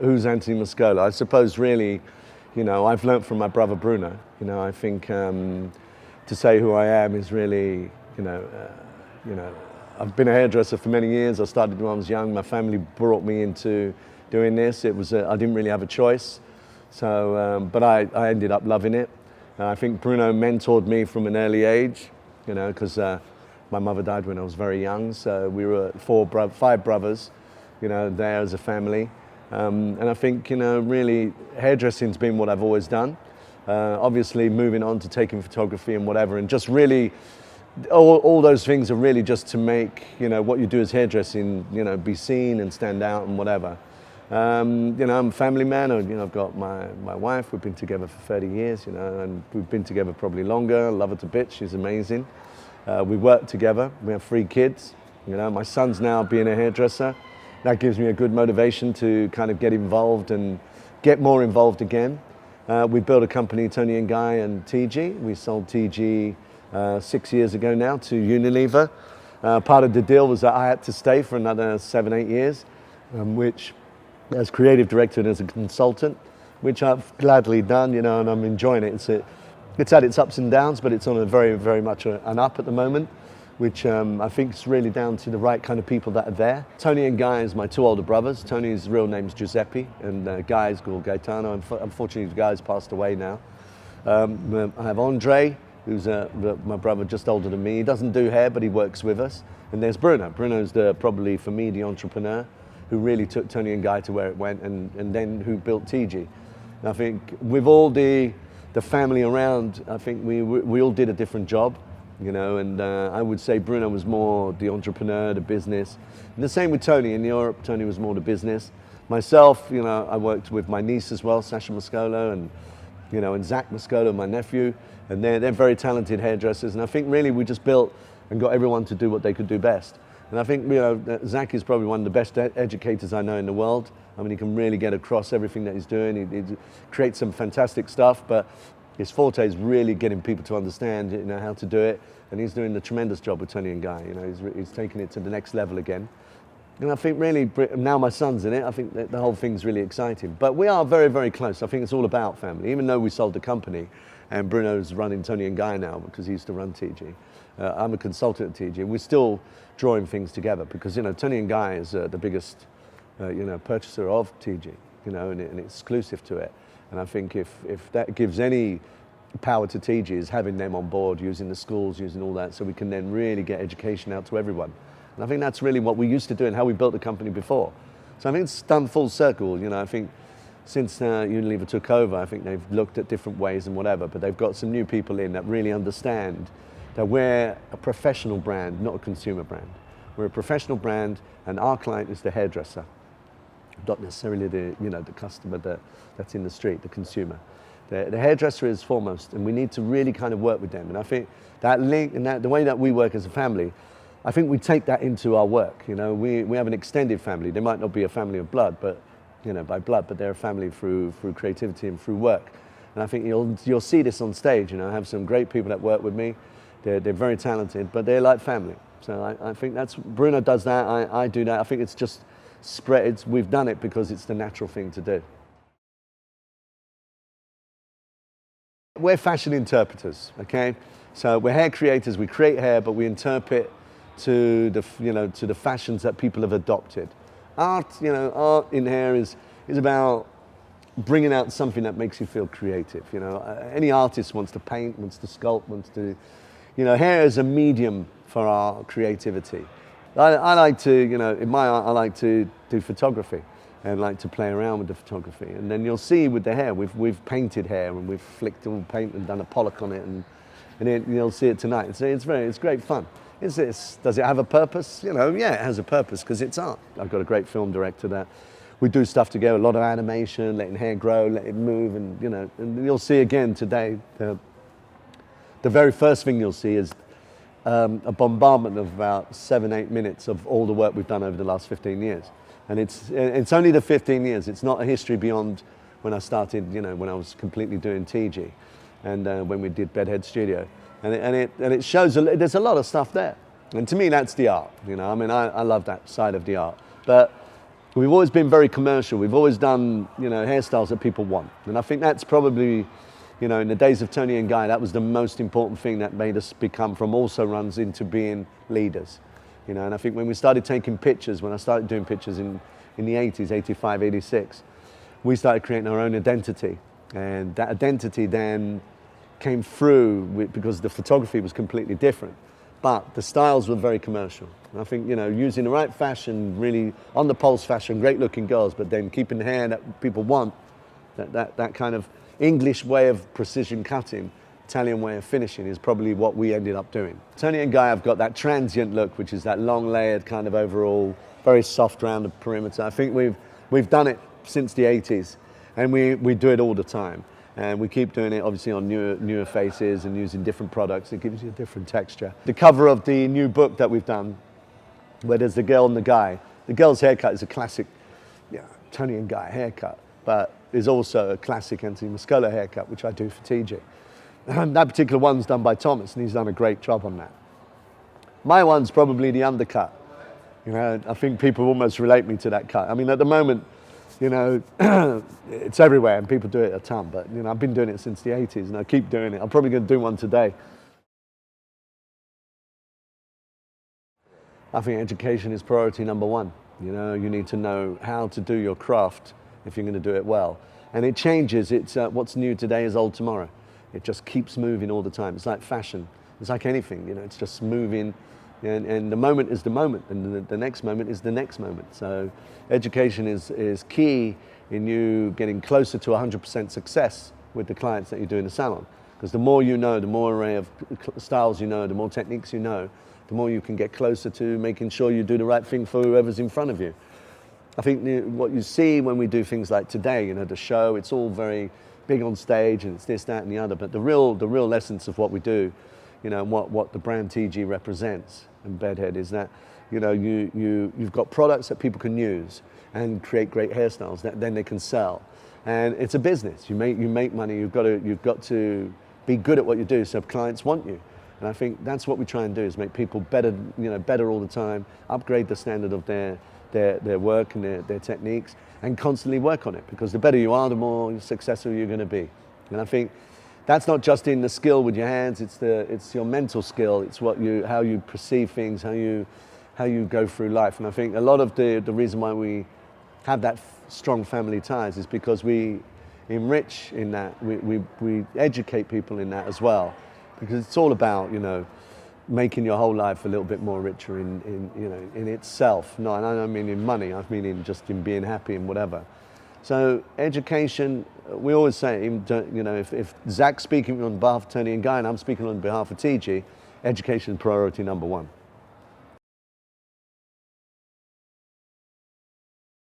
who's Anthony Mascolo? I suppose really, I've learnt from my brother Bruno. I think to say who I am is really, I've been a hairdresser for many years. I started when I was young. My family brought me into doing this. I didn't really have a choice. So, but I ended up loving it. I think Bruno mentored me from an early age, because my mother died when I was very young. So we were five brothers, there as a family. And I think, really hairdressing's been what I've always done. Obviously moving on to taking photography and whatever, and just really, all those things are really just to make, what you do as hairdressing, be seen and stand out and whatever. I'm a family man. I've got my wife. We've been together for 30 years, and we've been together probably longer. I love her to bits. She's amazing. We work together. We have 3 kids. My son's now being a hairdresser. That gives me a good motivation to kind of get involved and get more involved again. We built a company, Tony and Guy and Tigi. We sold Tigi 6 years ago now to Unilever. Part of the deal was that I had to stay for another 7, 8 years, which as creative director and as a consultant, which I've gladly done, and I'm enjoying it. It's had its ups and downs, but it's on a very, very much an up at the moment, which I think is really down to the right kind of people that are there. Tony and Guy is my 2 older brothers. Tony's real name's Giuseppe, and Guy is called Gaetano. Unfortunately, Guy's passed away now. I have Andre, who's my brother, just older than me. He doesn't do hair, but he works with us. And there's Bruno. Bruno's probably, for me, the entrepreneur who really took Tony and Guy to where it went, and then who built Tigi. And I think with all the family around, I think we all did a different job, and I would say Bruno was more the entrepreneur, the business. And the same with Tony in Europe. Tony was more the business. Myself, I worked with my niece as well, Sasha Mascolo, and Zach Mascolo, my nephew, and they're very talented hairdressers. And I think really we just built and got everyone to do what they could do best. And I think, Zach is probably one of the best educators I know in the world. I mean, he can really get across everything that he's doing. He creates some fantastic stuff, but his forte is really getting people to understand, how to do it. And he's doing a tremendous job with Tony and Guy. He's taking it to the next level again. And I think really, now my son's in it, I think that the whole thing's really exciting. But we are very, very close. I think it's all about family. Even though we sold the company, and Bruno's running Tony and Guy now because he used to run Tigi. I'm a consultant at Tigi. We're still drawing things together because, Tony and Guy is the biggest, purchaser of Tigi, and exclusive to it. And I think if that gives any power to Tigi is having them on board, using the schools, using all that, so we can then really get education out to everyone. And I think that's really what we used to do and how we built the company before. So I think it's done full circle. I think since Unilever took over, I think they've looked at different ways and whatever, but they've got some new people in that really understand that we're a professional brand, not a consumer brand. We're a professional brand, and our client is the hairdresser, not necessarily the customer that's in the street, the consumer. The hairdresser is foremost, and we need to really kind of work with them. And I think that link and the way that we work as a family, I think we take that into our work. We have an extended family. They might not be a family of blood, but by blood, but they're a family through creativity and through work. And I think you'll see this on stage. I have some great people that work with me. They're very talented, but they're like family. So I think Bruno does that. I do that. I think it's just spread. We've done it because it's the natural thing to do. We're fashion interpreters, okay? So we're hair creators. We create hair, but we interpret to the fashions that people have adopted. Art in hair is about bringing out something that makes you feel creative. Any artist wants to paint, wants to sculpt, wants to, hair is a medium for our creativity. I like to, in my art, I like to do photography and like to play around with the photography. And then you'll see with the hair, we've painted hair and we've flicked all paint and done a polish on it, and you'll see it tonight. It's great fun. Does it have a purpose? Yeah, it has a purpose because it's art. I've got a great film director that we do stuff together, a lot of animation, letting hair grow, let it move, and you'll see again today, the very first thing you'll see is a bombardment of about 7-8 minutes of all the work we've done over the last 15 years. And it's only the 15 years. It's not a history beyond when I started, when I was completely doing Tigi and when we did Bedhead Studio. And it shows, there's a lot of stuff there. And to me, that's the art. I love that side of the art. But we've always been very commercial. We've always done, hairstyles that people want. And I think that's probably, in the days of Tony and Guy, that was the most important thing that made us become from also runs into being leaders. And I think when we started taking pictures, when I started doing pictures in the 80s, 85, 86, we started creating our own identity. And that identity then came through because the photography was completely different. But the styles were very commercial. And I think, using the right fashion, really on the pulse fashion, great looking girls, but then keeping the hair that people want, that kind of English way of precision cutting, Italian way of finishing is probably what we ended up doing. Tony and Guy have got that transient look, which is that long layered kind of overall, very soft round the perimeter. I think we've done it since the 80s, and we do it all the time. And we keep doing it obviously on newer faces and using different products. It gives you a different texture. The cover of the new book that we've done, where there's the girl and the guy. The girl's haircut is a classic Tony and Guy haircut, but is also a classic Anthony Mascolo haircut, which I do for Tigi. That particular one's done by Thomas, and he's done a great job on that. My one's probably the undercut. I think people almost relate me to that cut. I mean, at the moment, it's everywhere and people do it a ton, but I've been doing it since the 80s and I keep doing it. I'm probably going to do one today. I think education is priority number one. You need to know how to do your craft if you're going to do it well. And it changes. It's what's new today is old tomorrow. It just keeps moving all the time. It's like fashion. It's like anything, it's just moving. And the moment is the moment, and the next moment is the next moment. So education is key in you getting closer to 100% success with the clients that you do in the salon. Because the more you know, the more array of styles you know, the more techniques you know, the more you can get closer to making sure you do the right thing for whoever's in front of you. I think what you see when we do things like today, the show, it's all very big on stage and it's this, that, and the other. But the real essence of what we do, and what the brand Tigi represents and Bedhead is that, you've got products that people can use and create great hairstyles that then they can sell. And it's a business. You make money. You've got to be good at what you do so clients want you. And I think that's what we try and do is make people better, better all the time, upgrade the standard of their work and their techniques, and constantly work on it. Because the better you are, the more successful you're going to be. And I think that's not just in the skill with your hands, it's your mental skill, it's how you perceive things, how you go through life. And I think a lot of the reason why we have that strong family ties is because we enrich in that, we educate people in that as well. Because it's all about, making your whole life a little bit more richer in itself. No, I don't mean in money, I mean in just in being happy and whatever. So education, we always say, if Zach's speaking on behalf of Tony and Guy and I'm speaking on behalf of Tigi, education is priority number one.